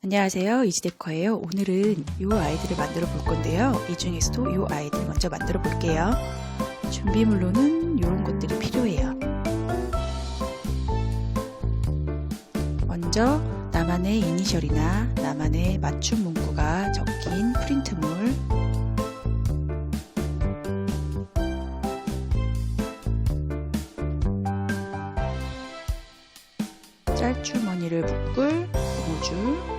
안녕하세요, 이지데코예요. 오늘은 이 아이들을 만들어 볼 건데요. 이 중에서도 이 아이들을 먼저 만들어 볼게요. 준비물로는 이런 것들이 필요해요. 먼저 나만의 이니셜이나 나만의 맞춤 문구가 적힌 프린트물, 짤주머니를 묶을 고무줄,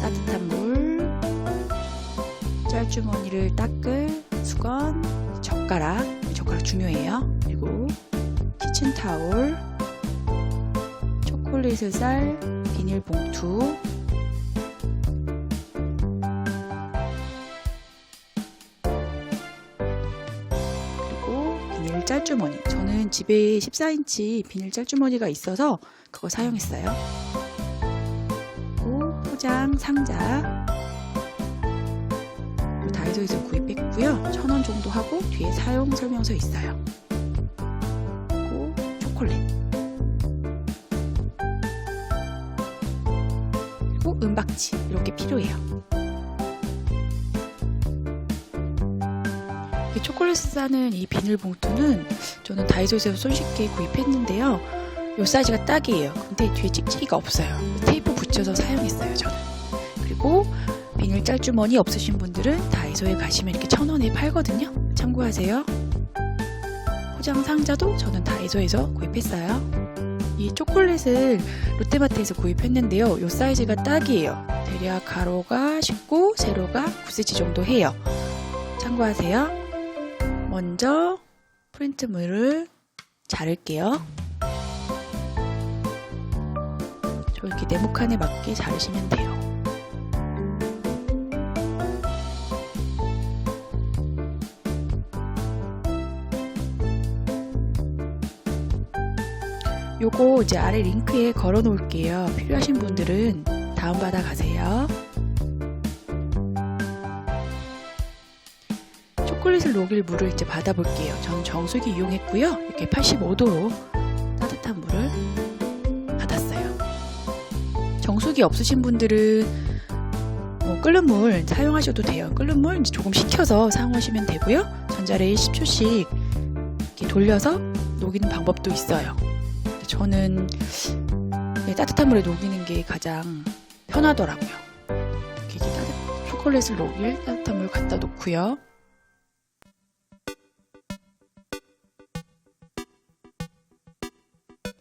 따뜻한 물, 짤주머니를 닦을 수건, 젓가락 중요해요. 그리고 키친타올, 초콜릿을 쌀 비닐봉투, 그리고 비닐 짤주머니. 저는 집에 14인치 비닐 짤주머니가 있어서 그거 사용했어요. 그리고 포장 상자, 다이소에서 구입했고요. 1,000원 정도 하고 뒤에 사용 설명서 있어요. 그리고 초콜릿, 그리고 은박지, 이렇게 필요해요. 이 초콜릿을 싸는 이 비닐봉투는 저는 다이소에서 손쉽게 구입했는데요. 이 사이즈가 딱이에요. 근데 뒤에 찍찍이가 없어요. 테이프 붙여서 사용했어요, 저는. 그리고 비닐 짤주머니 없으신 분들은 다이소에 가시면 이렇게 1,000원에 팔거든요. 참고하세요. 포장 상자도 저는 다이소에서 구입했어요. 이 초콜릿을 롯데마트에서 구입했는데요. 이 사이즈가 딱이에요. 대략 가로가 19, 세로가 9cm 정도 해요. 참고하세요. 먼저 프린트물을 자를게요. 저 이렇게 네모칸에 맞게 자르시면 돼요. 요거 이제 아래 링크에 걸어 놓을게요. 필요하신 분들은 다운받아 가세요. 초콜릿을 녹일 물을 이제 받아 볼게요. 저는 정수기 이용했고요. 이렇게 85도로 따뜻한 물을 받았어요. 정수기 없으신 분들은 끓는 물 사용하셔도 돼요. 끓는 물 이제 조금 식혀서 사용하시면 되고요. 전자레인 10초씩 이렇게 돌려서 녹이는 방법도 있어요. 저는 따뜻한 물에 녹이는 게 가장 편하더라고요. 이렇게 초콜릿을 녹일 따뜻한 물 갖다 놓고요.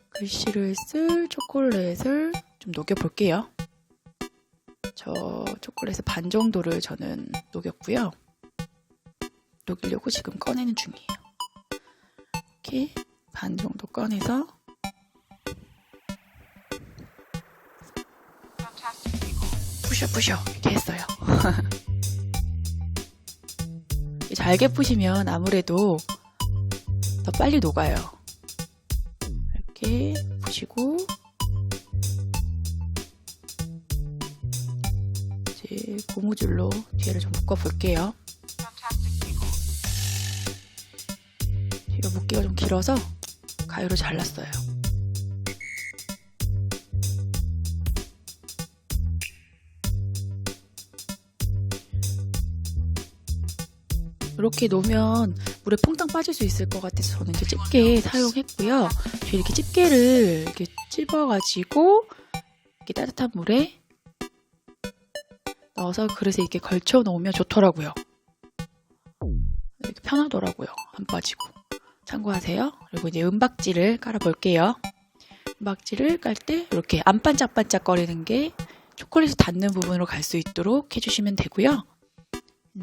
글씨를 쓸 초콜릿을 좀 녹여 볼게요. 저 초콜릿의 반 정도를 저는 녹였고요. 녹이려고 지금 꺼내는 중이에요. 이렇게 반 정도 꺼내서 부셔 이렇게 했어요. 잘게 푸시면 아무래도 더 빨리 녹아요. 이렇게 푸시고 이제 고무줄로 뒤를 좀 묶어 볼게요. 뒤로 묶기가 좀 길어서 가위로 잘랐어요. 이렇게 놓으면 물에 퐁당 빠질 수 있을 것 같아서 저는 이제 집게 사용했고요. 뒤에 이렇게 집게를 이렇게 찝어가지고 이렇게 따뜻한 물에 넣어서 그릇에 이렇게 걸쳐 놓으면 좋더라고요. 이렇게 편하더라고요. 안 빠지고. 참고하세요. 그리고 이제 은박지를 깔아 볼게요. 은박지를 깔 때 이렇게 안 반짝반짝거리는 게 초콜릿이 닿는 부분으로 갈 수 있도록 해주시면 되고요.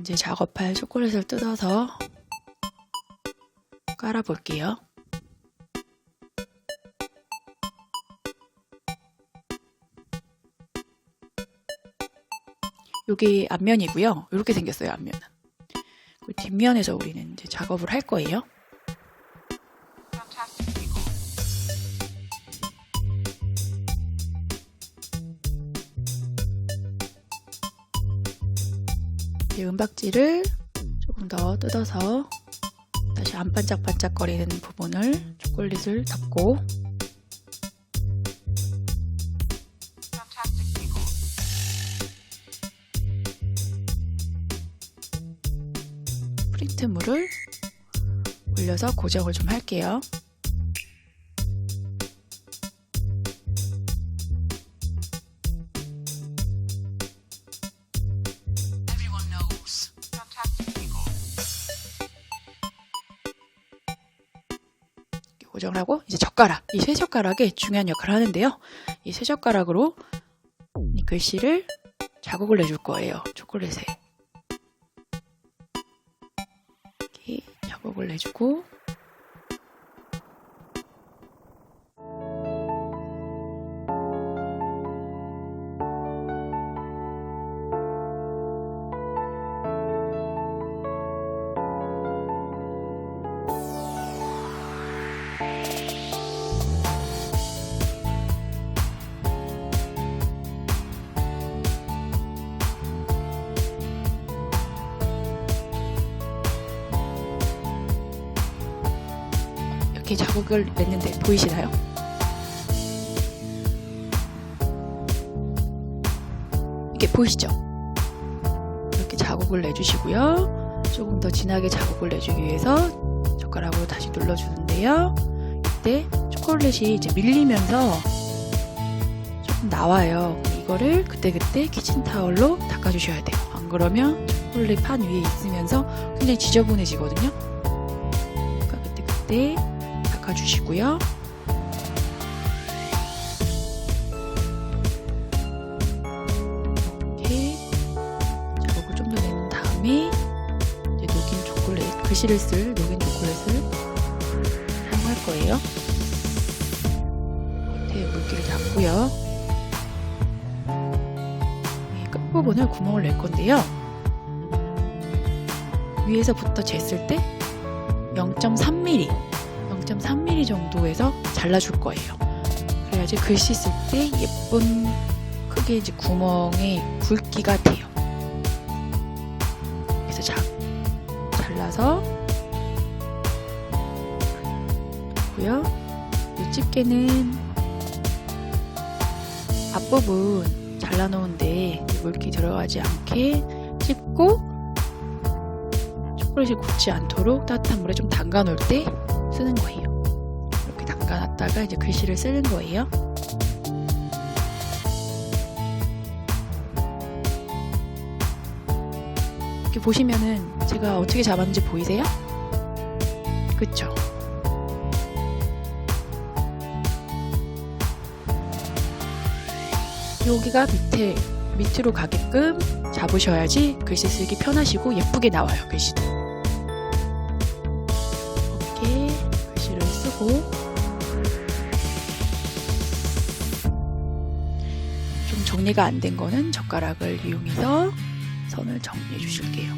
이제 작업할 초콜릿을 뜯어서 깔아 볼게요. 여기 앞면이고요. 이렇게 생겼어요, 앞면은. 그리고 뒷면에서 우리는 이제 작업을 할 거예요. 은박지를 조금 더 뜯어서 다시 안 반짝반짝거리는 부분을 초콜릿을 덮고 올려서 고정을 좀 할게요. 고정을 하고 이제 젓가락, 이 세 젓가락에 중요한 역할을 하는데요. 이 세 젓가락으로 이 글씨를 자국을 내줄 거예요. 초콜릿에 이렇게 자국을 내주고 이렇게 자국을 냈는데 보이시나요? 이게 보이시죠? 이렇게 자국을 내주시고요. 조금 더 진하게 자국을 내주기 위해서 젓가락으로 다시 눌러주는데요. 이때 초콜릿이 이제 밀리면서 조금 나와요. 이거를 그때그때 키친타올로 닦아주셔야 돼요. 안 그러면 초콜릿 판 위에 있으면서 굉장히 지저분해지거든요. 그러니까 그때 닦아주시고요. 이렇게 자국을 좀 더 내는 다음에 이제 녹인 초콜릿, 글씨를 쓸 녹인 초콜릿을 사용할 거예요. 겉에 물기를 닦고요. 이 끝부분을 구멍을 낼 건데요. 위에서부터 쟀을 때 0.3mm 0.3mm 정도에서 잘라줄 거예요. 그래야지 글씨 쓸 때 예쁜 크게 이제 구멍에 굵기가 돼요. 그래서 잘라서 고요. 이 집게는 앞부분 잘라놓은데 물기 들어가지 않게 찝고 초콜릿이 굳지 않도록 따뜻한 물에 좀 담가 놓을 때 쓰는 거예요. 이렇게 담가놨다가 이제 글씨를 쓰는 거예요. 이렇게 보시면은 제가 어떻게 잡았는지 보이세요? 그쵸? 여기가 밑으로 가게끔 잡으셔야지 글씨 쓰기 편하시고 예쁘게 나와요, 글씨도. 글씨를 쓰고 좀 정리가 안 된 거는 젓가락을 이용해서 선을 정리해 주실게요.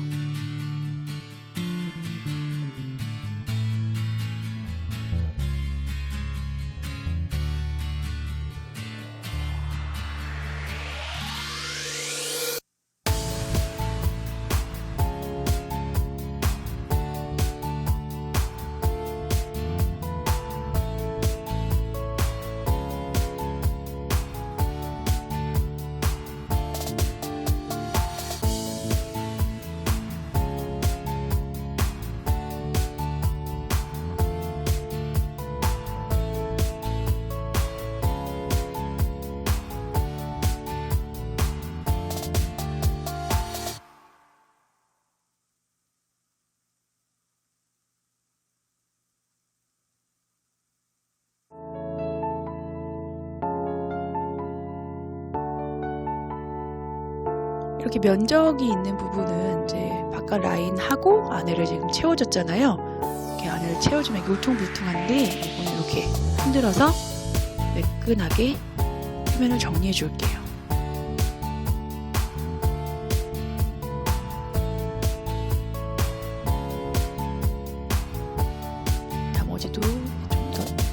이렇게 면적이 있는 부분은 이제 바깥 라인하고 안에를 지금 채워줬잖아요. 이렇게 안에를 채워주면 울퉁불퉁한데 이거는 이렇게 흔들어서 매끈하게 표면을 정리해 줄게요.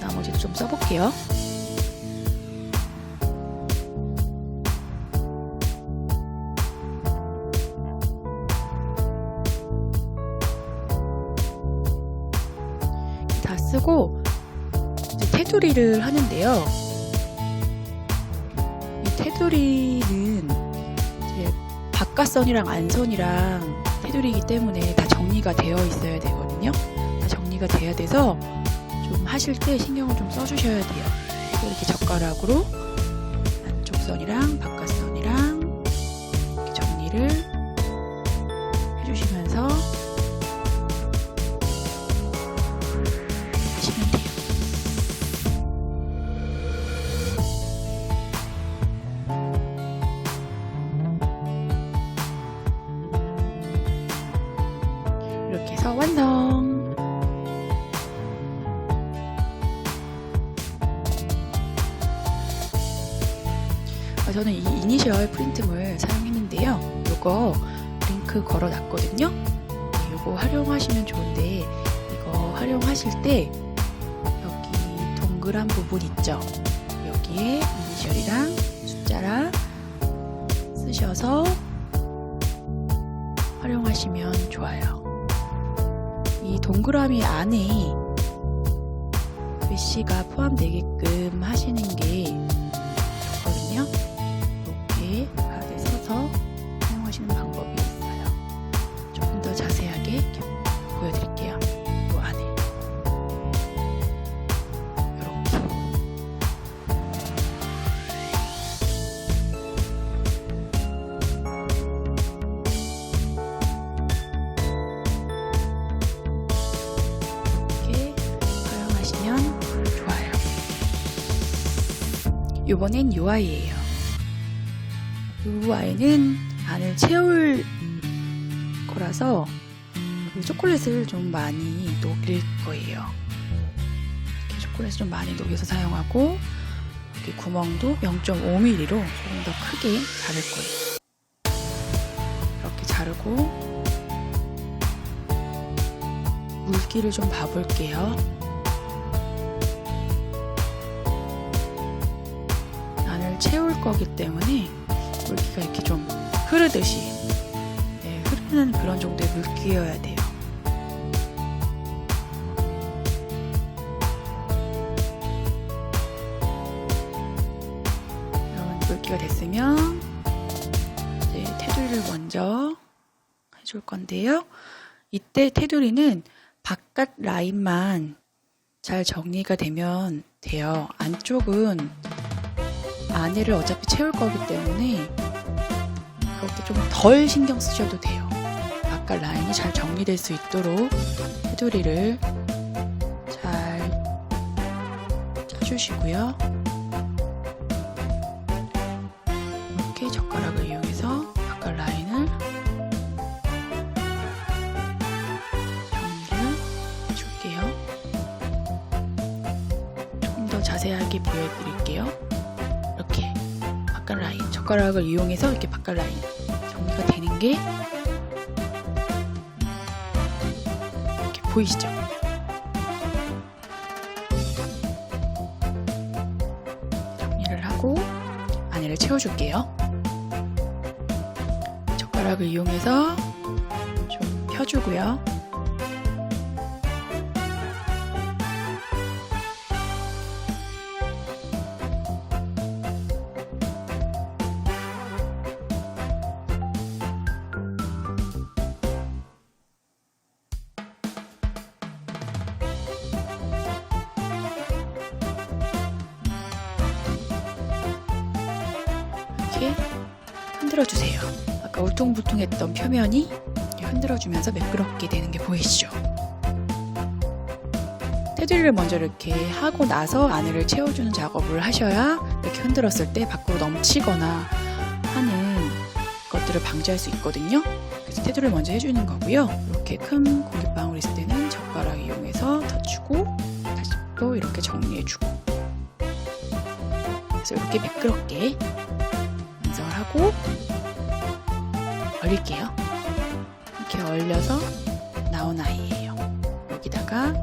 나머지도 좀 써볼게요. 다 쓰고 이제 테두리를 하는데요. 이 테두리는 이제 바깥선이랑 안선이랑 테두리이기 때문에 다 정리가 되어 있어야 되거든요. 다 정리가 정리가 돼야 돼서 좀 하실 때 신경을 좀 써주셔야 돼요. 이렇게 젓가락으로 안쪽 선이랑 바깥 선이랑 이렇게 정리를 해주시면서 하시면 돼요. 이렇게 해서 완성! 저는 이 이니셜 프린트물 사용했는데요. 이거 링크 걸어 놨거든요. 이거 활용하시면 좋은데, 이거 활용하실 때 여기 동그란 부분 있죠? 여기에 이니셜이랑 숫자랑 쓰셔서 활용하시면 좋아요. 이 동그라미 안에 글씨가 포함되게끔 하시는 게 좋거든요. 이렇게 가득 서서 사용하시는 방법이 있어요. 조금 더 자세하게 보여드릴게요. 이 안에 이렇게 활용하시면 좋아요. 이번엔 UI예요. UI는 안을 채울 거라서 초콜릿을 좀 많이 녹일 거예요. 이렇게 초콜릿을 좀 많이 녹여서 사용하고, 여기 구멍도 0.5mm로 조금 더 크게 자를 거예요. 이렇게 자르고 물기를 좀 봐볼게요. 안을 채울 거기 때문에 물기가 이렇게 좀 흐르듯이, 흐르는 그런 정도의 물기여야 돼요. 이런 물기가 됐으면 이제 테두리를 먼저 해줄 건데요. 이때 테두리는 바깥 라인만 잘 정리가 되면 돼요. 안쪽은 안에를 어차피 채울 거기 때문에 그렇게 좀 덜 신경 쓰셔도 돼요. 바깥 라인이 잘 정리될 수 있도록 테두리를 잘 짜주시고요. 이렇게 젓가락을 이용해서 바깥 라인을 정리를 해줄게요. 조금 더 자세하게 보여드릴게요. 이렇게 바깥 라인, 젓가락을 이용해서 이렇게 바깥 라인 정리가 되는 게 이렇게 보이시죠? 정리를 하고 안에를 채워줄게요. 젓가락을 이용해서 좀 펴주고요. 이렇게 흔들어주세요. 아까 울퉁불퉁했던 표면이 흔들어주면서 매끄럽게 되는 게 보이시죠? 테두리를 먼저 이렇게 하고 나서 안을 채워주는 작업을 하셔야 이렇게 흔들었을 때 밖으로 넘치거나 하는 것들을 방지할 수 있거든요. 그래서 테두리를 먼저 해주는 거고요. 이렇게 큰 공기방울 있을 때는 젓가락 이용해서 덧주고 다시 또 이렇게 정리해주고, 그래서 이렇게 매끄럽게 완성을 하고 얼릴게요. 이렇게 얼려서 나온 아이예요. 여기다가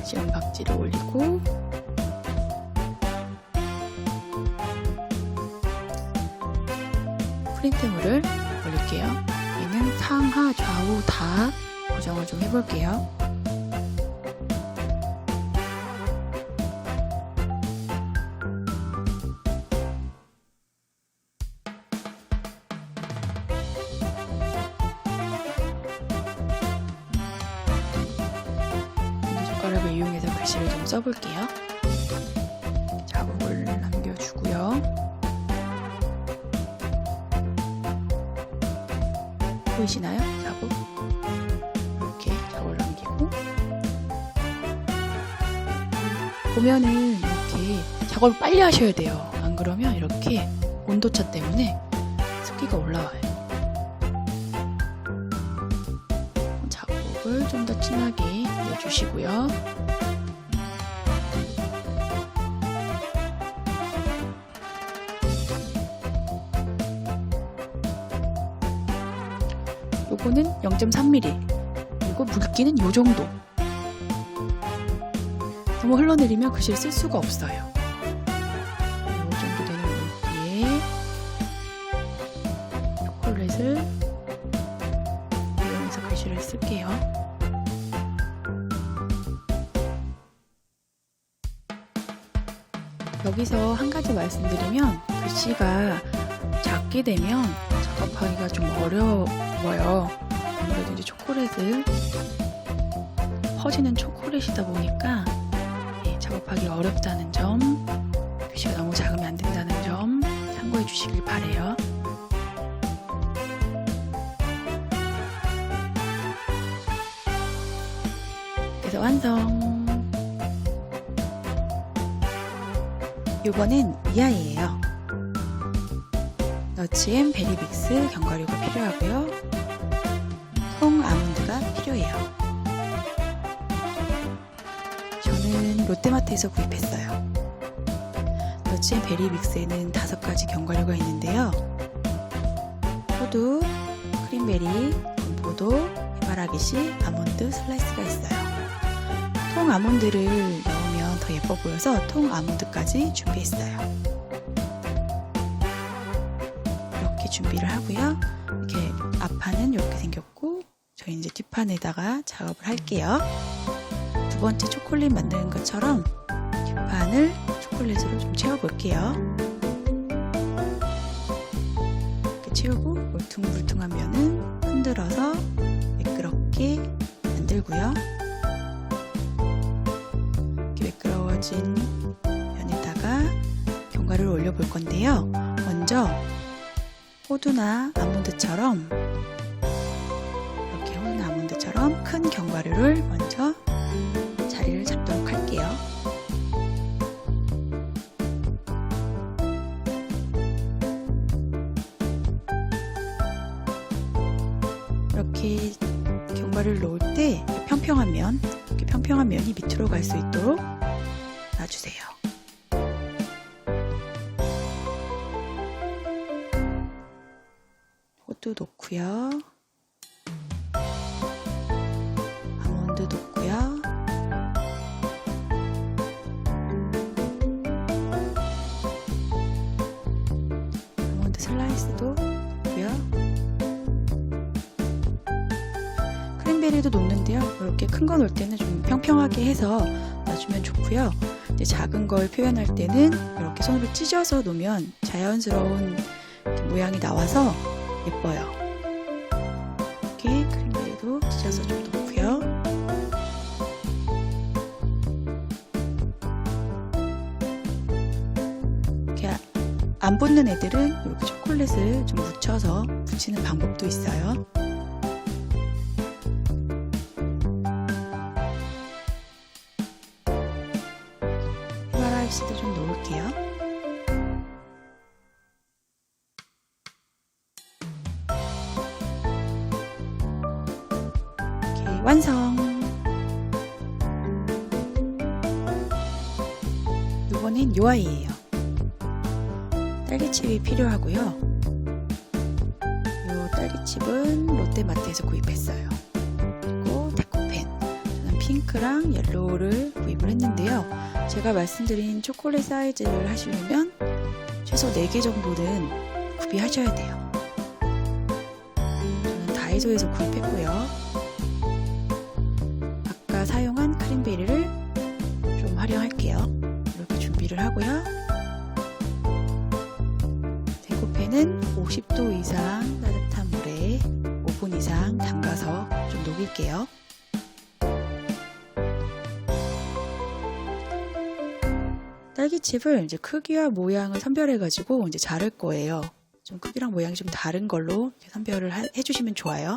지원박지를 올리고 프린트물을 올릴게요. 얘는 상하 좌우 다 고정을 좀 해볼게요. 이용해서 글씨를 좀 써볼게요. 자국을 남겨주고요. 보이시나요? 자국. 이렇게 자국을 남기고 보면은 이렇게 작업을 빨리 하셔야 돼요. 안 그러면 이렇게 온도차 때문에 습기가 올라와요. 자국을 좀 더 진하게 내주시고요. 요거는 0.3mm, 그리고 물기는 요 정도. 너무 흘러내리면 글씨를 쓸 수가 없어요. 요 정도 되는 물기에 초콜릿을 이용해서 글씨를 쓸게요. 여기서 한 가지 말씀드리면 글씨가 작게 되면 작업하기가 좀 어려워요. 아무래도 이제 초콜릿을 퍼지는 초콜릿이다 보니까 작업하기 어렵다는 점, 글씨가 너무 작으면 안 된다는 점 참고해 주시길 바래요. 그래서 완성! 이번엔 이하이예요. 너츠앤 베리믹스 견과류가 필요하고요. 통 아몬드가 필요해요. 저는 롯데마트에서 구입했어요. 너츠앤 베리믹스에는 5가지 견과류가 있는데요. 호두, 크림베리, 건포도, 해바라기씨, 아몬드 슬라이스가 있어요. 통 아몬드를 넣으면 더 예뻐 보여서 통 아몬드까지 준비했어요. 이렇게 준비를 하고요. 이렇게 앞판은 이렇게 생겼고 저희 이제 뒷판에다가 작업을 할게요. 두 번째 초콜릿 만드는 것처럼 뒷판을 초콜릿으로 좀 채워볼게요. 이렇게 채우고 울퉁불퉁한 면은 흔들어서 매끄럽게 만들고요. 이렇게 매끄러워진 면에다가 견과류를 올려볼 건데요. 먼저 호두나 아몬드처럼 이렇게 호두나 아몬드처럼 큰 견과류를 먼저 자리를 잡도록 할게요. 이렇게 견과류를 놓을 때 평평한 면, 이렇게 평평한 면이 밑으로 갈 수 있도록 놔주세요. 호두 놓고요. 아몬드 놓고요. 아몬드 슬라이스도 놓고요. 크림베리도 놓는데요. 이렇게 큰 거 놓을 때는 좀 평평하게 해서 놔주면 좋고요. 이제 작은 걸 표현할 때는 이렇게 손으로 찢어서 놓으면 자연스러운 모양이 나와서 예뻐요. 이렇게 크림베리도 찢어서 좀 놓고요. 이렇게 안 붙는 애들은 이렇게 초콜릿을 좀 묻혀서 붙이는 방법도 있어요. 해바라기씨도 좀 놓을게요. 완성! 이번엔 요 아이예요. 딸기칩이 필요하고요. 요 딸기칩은 롯데마트에서 구입했어요. 그리고 데코펜, 저는 핑크랑 옐로우를 구입을 했는데요. 제가 말씀드린 초콜릿 사이즈를 하시려면 최소 4개 정도는 구비하셔야 돼요. 저는 다이소에서 구입했고요. 사용한 크림베리를 좀 활용할게요. 이렇게 준비를 하고요. 데코펜은 50도 이상 따뜻한 물에 5분 이상 담가서 좀 녹일게요. 딸기칩을 이제 크기와 모양을 선별해가지고 이제 자를 거예요. 좀 크기랑 모양이 좀 다른 걸로 선별을 해주시면 좋아요.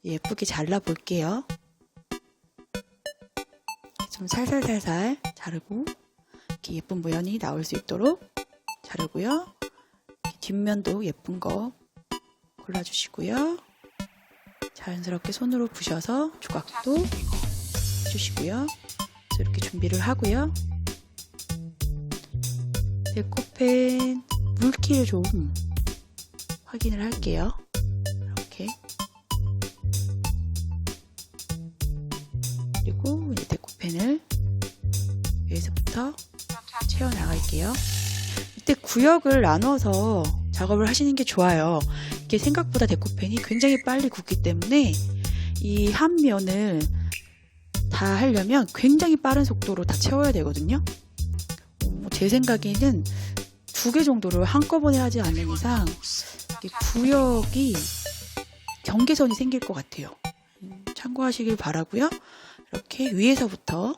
예쁘게 잘라 볼게요. 좀 살살살살 자르고 이렇게 예쁜 모양이 나올 수 있도록 자르고요. 뒷면도 예쁜 거 골라주시고요. 자연스럽게 손으로 부셔서 조각도 해주시고요. 이렇게 준비를 하고요. 데코펜 물기를 좀 확인을 할게요. 이렇게. 그리고 이제 데코펜을 위에서부터 채워 나갈게요. 이때 구역을 나눠서 작업을 하시는 게 좋아요. 이게 생각보다 데코펜이 굉장히 빨리 굳기 때문에 이 한 면을 다 하려면 굉장히 빠른 속도로 다 채워야 되거든요. 제 생각에는 2개 정도를 한꺼번에 하지 않는 이상 구역이 경계선이 생길 것 같아요. 참고하시길 바라고요. 이렇게 위에서부터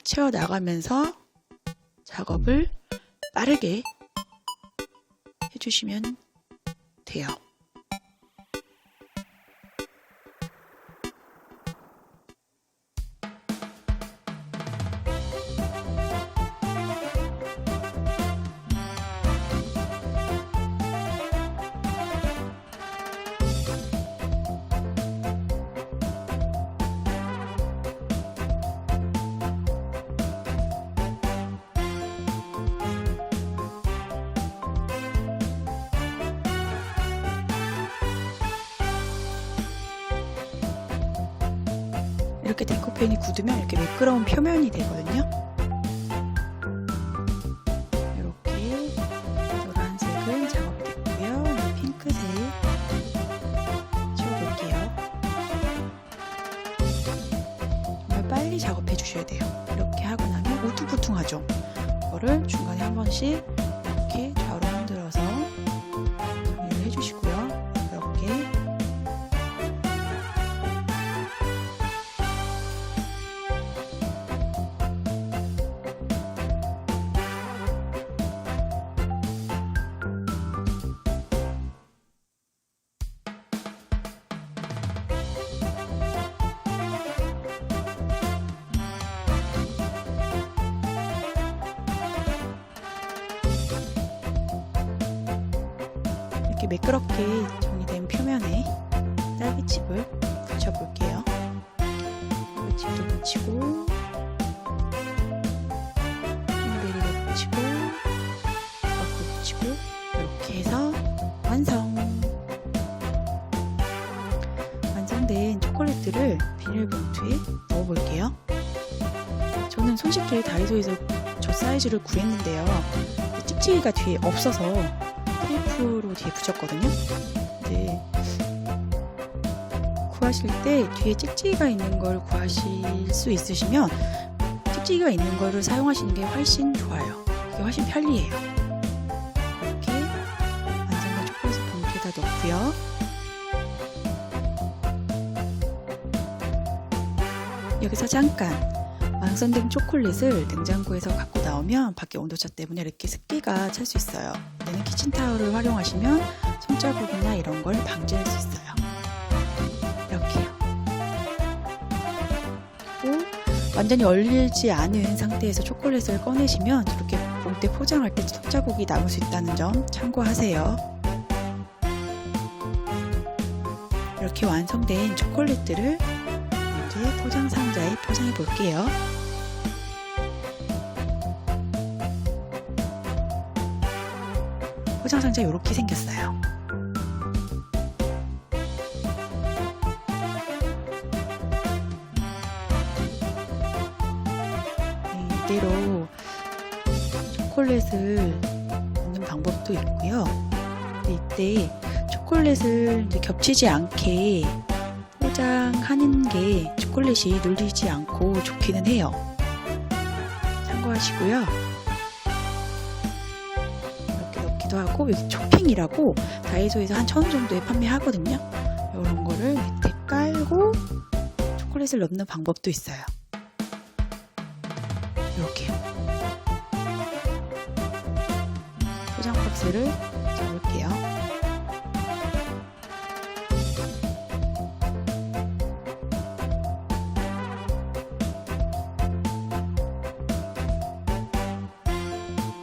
채워 나가면서 작업을 빠르게 해주시면 돼요. 이렇게 데코펜이 굳으면 이렇게 매끄러운 표면이 되거든요. 이렇게 노란색은 작업이 됐고요. 핑크색 채워볼게요. 정말 빨리 작업해 주셔야 돼요. 이렇게 하고 나면 우퉁부퉁하죠. 이거를 중간에 한 번씩 이렇게 좌우로 흔들어서 정리를 해주시고요. 이렇게 이렇게 매끄럽게 정리된 표면에 딸기칩을 붙여볼게요. 딸기칩도 붙이고 블루베리도 붙이고 떡도 붙이고 이렇게 해서 완성된 초콜릿들을 비닐봉투에 넣어볼게요. 저는 손쉽게 다이소에서 저 사이즈를 구했는데요. 찍찍이가 뒤에 없어서 테이프로 뒤에 붙였거든요. 근데 구하실 때 뒤에 찍찍이가 있는 걸 구하실 수 있으시면 찍찍이가 있는 거를 사용하시는 게 훨씬 좋아요. 그게 훨씬 편리해요. 이렇게 완성된 초콜릿 봉투에다 넣고요. 여기서 잠깐 완성된 초콜릿을 냉장고에서 갖고 나오면 밖에 온도차 때문에 이렇게 습기가 찰 수 있어요. 그때는 키친타올을 활용하시면 손자국이나 이런 걸 방지할 수 있어요. 이렇게요. 그리고 완전히 얼리지 않은 상태에서 초콜릿을 꺼내시면 이렇게 봉투에 포장할 때 손자국이 남을 수 있다는 점 참고하세요. 이렇게 완성된 초콜릿들을 이제 포장 상자에 포장해 볼게요. 포장 상자 이렇게 생겼어요. 이대로 초콜릿을 넣는 방법도 있고요. 이때 초콜릿을 이제 겹치지 않게 포장하는 게 초콜릿이 눌리지 않고 좋기는 해요. 참고하시고요. 이렇게 넣기도 하고 여기 초핑이라고 다이소에서 한 1,000원 정도에 판매하거든요. 이런 거를 밑에 깔고 초콜릿을 넣는 방법도 있어요. 이렇게요. 밴드를 접을게요.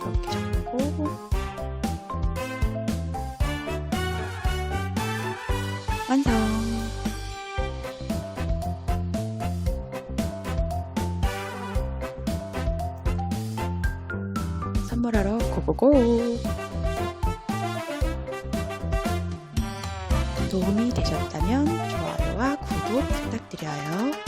이렇게 접고 완성! 선물하러 고고고! 도움이 되셨다면 좋아요와 구독 부탁드려요.